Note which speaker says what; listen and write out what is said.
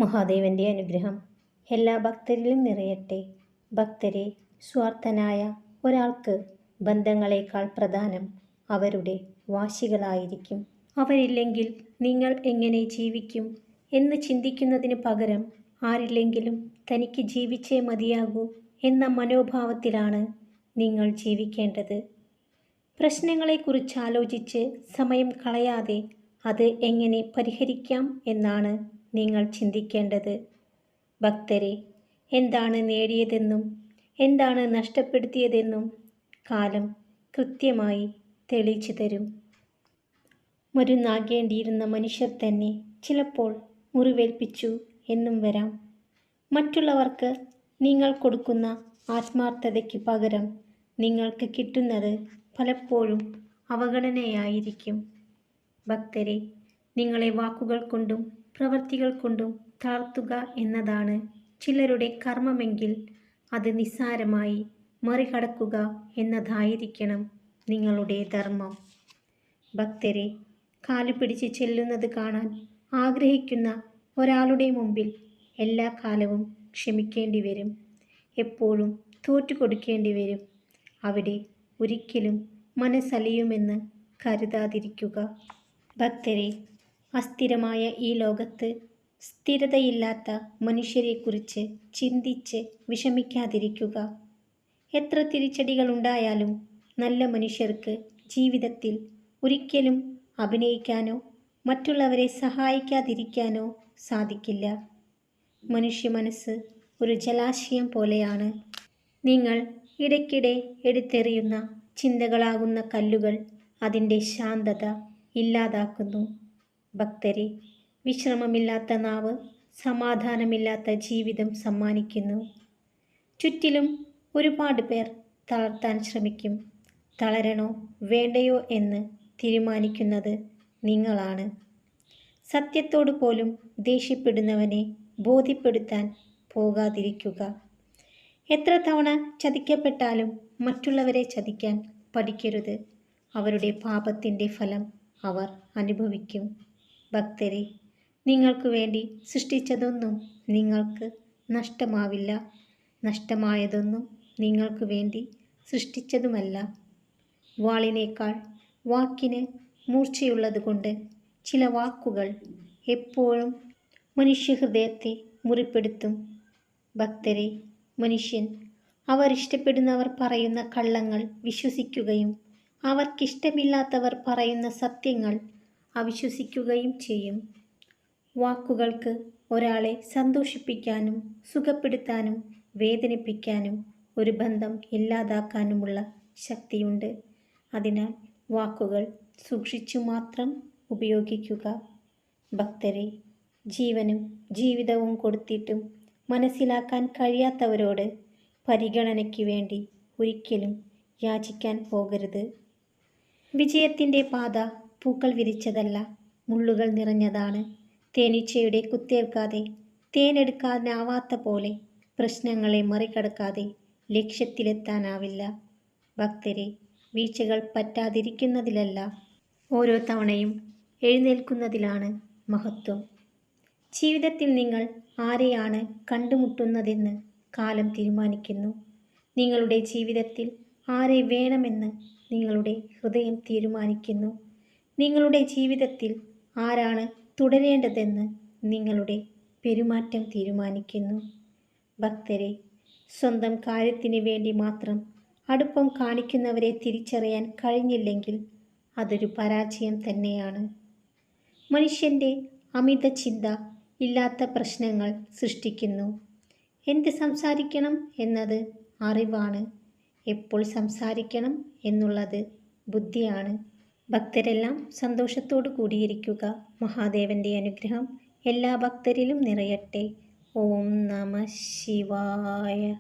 Speaker 1: മഹാദേവൻ്റെ അനുഗ്രഹം എല്ലാ ഭക്തരിലും നിറയട്ടെ. ഭക്തരെ, സ്വാർത്ഥനായ ഒരാൾക്ക് ബന്ധങ്ങളെക്കാൾ പ്രധാനം അവരുടെ വാശികളായിരിക്കും. അവരില്ലെങ്കിൽ നിങ്ങൾ എങ്ങനെ ജീവിക്കും എന്ന് ചിന്തിക്കുന്നതിന് പകരം ആരില്ലെങ്കിലും തനിക്ക് ജീവിച്ചേ മതിയാകൂ എന്ന മനോഭാവത്തിലാണ് നിങ്ങൾ ജീവിക്കേണ്ടത്. പ്രശ്നങ്ങളെക്കുറിച്ച് ആലോചിച്ച് സമയം കളയാതെ അത് എങ്ങനെ പരിഹരിക്കാം എന്നാണ് നിങ്ങൾ ചിന്തിക്കേണ്ടത്. ഭക്തരെ, എന്താണ് നേടിയതെന്നും എന്താണ് നഷ്ടപ്പെടുത്തിയതെന്നും കാലം കൃത്യമായി തെളിയിച്ചു തരും. മരുന്നാകേണ്ടിയിരുന്ന മനുഷ്യർ തന്നെ ചിലപ്പോൾ മുറിവേൽപ്പിച്ചു എന്നും വരാം. മറ്റുള്ളവർക്ക് നിങ്ങൾ കൊടുക്കുന്ന ആത്മാർത്ഥതയ്ക്ക് പകരം നിങ്ങൾക്ക് കിട്ടുന്നത് പലപ്പോഴും അവഗണനയായിരിക്കും. ഭക്തരെ, നിങ്ങളെ വാക്കുകൾ കൊണ്ടും പ്രവൃത്തികൾ കൊണ്ടും തളർത്തുക എന്നതാണ് ചിലരുടെ കർമ്മമെങ്കിൽ അത് നിസ്സാരമായി മറികടക്കുക എന്നതായിരിക്കണം നിങ്ങളുടെ ധർമ്മം. ഭക്തരെ, കാലുപിടിച്ച് ചെല്ലുന്നത് കാണാൻ ആഗ്രഹിക്കുന്ന ഒരാളുടെ മുമ്പിൽ എല്ലാ കാലവും ക്ഷമിക്കേണ്ടി വരും. എപ്പോഴും തോറ്റുകൊടുക്കേണ്ടി വരും. അവിടെ ഒരിക്കലും മനസ്സലിയുമെന്ന് കരുതാതിരിക്കുക. ഭക്തരെ, അസ്ഥിരമായ ഈ ലോകത്ത് സ്ഥിരതയില്ലാത്ത മനുഷ്യരെക്കുറിച്ച് ചിന്തിച്ച് വിഷമിക്കാതിരിക്കുക. എത്ര തിരിച്ചടികളുണ്ടായാലും നല്ല മനുഷ്യർക്ക് ജീവിതത്തിൽ ഒരിക്കലും അഭിനയിക്കാനോ മറ്റുള്ളവരെ സഹായിക്കാതിരിക്കാനോ സാധിക്കില്ല. മനുഷ്യ മനസ്സ് ഒരു ജലാശയം പോലെയാണ്. നിങ്ങൾ ഇടയ്ക്കിടെ എടുത്തെറിയുന്ന ചിന്തകളാകുന്ന കല്ലുകൾ അതിൻ്റെ ശാന്തത ഇല്ലാതാക്കുന്നു. ഭക്തരെ, വിശ്രമമില്ലാത്ത നാവ് സമാധാനമില്ലാത്ത ജീവിതം സമ്മാനിക്കുന്നു. ചുറ്റിലും ഒരുപാട് പേർ തളർത്താൻ ശ്രമിക്കും. തളരണോ വേണ്ടയോ എന്ന് തീരുമാനിക്കുന്നത് നിങ്ങളാണ്. സത്യത്തോട് പോലും ദേഷ്യപ്പെടുന്നവനെ ബോധ്യപ്പെടുത്താൻ പോകാതിരിക്കുക. എത്ര തവണ ചതിക്കപ്പെട്ടാലും മറ്റുള്ളവരെ ചതിക്കാൻ പഠിക്കരുത്. അവരുടെ പാപത്തിൻ്റെ ഫലം അവർ അനുഭവിക്കും. ഭക്തരെ, നിങ്ങൾക്ക് വേണ്ടി സൃഷ്ടിച്ചതൊന്നും നിങ്ങൾക്ക് നഷ്ടമാവില്ല. നഷ്ടമായതൊന്നും നിങ്ങൾക്ക് വേണ്ടി സൃഷ്ടിച്ചതുമല്ല. വാളിനേക്കാൾ വാക്കിന് മൂർച്ചയുള്ളതുകൊണ്ട് ചില വാക്കുകൾ എപ്പോഴും മനുഷ്യഹൃദയത്തെ മുറിപ്പെടുത്തും. ഭക്തരെ, മനുഷ്യൻ അവരിഷ്ടപ്പെടുന്നവർ പറയുന്ന കള്ളങ്ങൾ വിശ്വസിക്കുകയും അവർക്കിഷ്ടമില്ലാത്തവർ പറയുന്ന സത്യങ്ങൾ അവിശ്വസിക്കുകയും ചെയ്യും. വാക്കുകൾക്ക് ഒരാളെ സന്തോഷിപ്പിക്കാനും സുഖപ്പെടുത്താനും വേദനിപ്പിക്കാനും ഒരു ബന്ധം ഇല്ലാതാക്കാനുമുള്ള ശക്തിയുണ്ട്. അതിനാൽ വാക്കുകൾ സൂക്ഷിച്ചു മാത്രം ഉപയോഗിക്കുക. ഭക്തരെ, ജീവനും ജീവിതവും കൊടുത്തിട്ടും മനസ്സിലാക്കാൻ കഴിയാത്തവരോട് പരിഗണനയ്ക്ക് വേണ്ടി ഒരിക്കലും യാചിക്കാൻ പോകരുത്. വിജയത്തിൻ്റെ പാത പൂക്കൾ വിരിച്ചതല്ല, മുള്ളുകൾ നിറഞ്ഞതാണ്. തേനീച്ചയുടെ കുത്തേൽക്കാതെ തേനെടുക്കാനാവാത്ത പോലെ പ്രശ്നങ്ങളെ മറികടക്കാതെ ലക്ഷ്യത്തിലെത്താനാവില്ല. ഭക്തരെ, വീഴ്ചകൾ പറ്റാതിരിക്കുന്നതിലല്ല, ഓരോ തവണയും എഴുന്നേൽക്കുന്നതിലാണ് മഹത്വം. ജീവിതത്തിൽ നിങ്ങൾ ആരെയാണ് കണ്ടുമുട്ടുന്നതെന്ന് കാലം തീരുമാനിക്കുന്നു. നിങ്ങളുടെ ജീവിതത്തിൽ ആരെ വേണമെന്ന് നിങ്ങളുടെ ഹൃദയം തീരുമാനിക്കുന്നു. നിങ്ങളുടെ ജീവിതത്തിൽ ആരാണ് തുടരേണ്ടതെന്ന് നിങ്ങളുടെ പെരുമാറ്റം തീരുമാനിക്കുന്നു. ഭക്തരെ, സ്വന്തം കാര്യത്തിന് വേണ്ടി മാത്രം അടുപ്പം കാണിക്കുന്നവരെ തിരിച്ചറിയാൻ കഴിഞ്ഞില്ലെങ്കിൽ അതൊരു പരാജയം തന്നെയാണ്. മനുഷ്യൻ്റെ അമിത ചിന്ത ഇല്ലാത്ത പ്രശ്നങ്ങൾ സൃഷ്ടിക്കുന്നു. എന്ത് സംസാരിക്കണം എന്നത് അറിവാണ്. എപ്പോൾ സംസാരിക്കണം എന്നുള്ളത് ബുദ്ധിയാണ്. ഭക്തരെല്ലാം സന്തോഷത്തോടു കൂടിയിരിക്കുക. മഹാദേവൻ്റെ അനുഗ്രഹം എല്ലാ ഭക്തരിലും നിറയട്ടെ. ഓം നമഃ ശിവായ.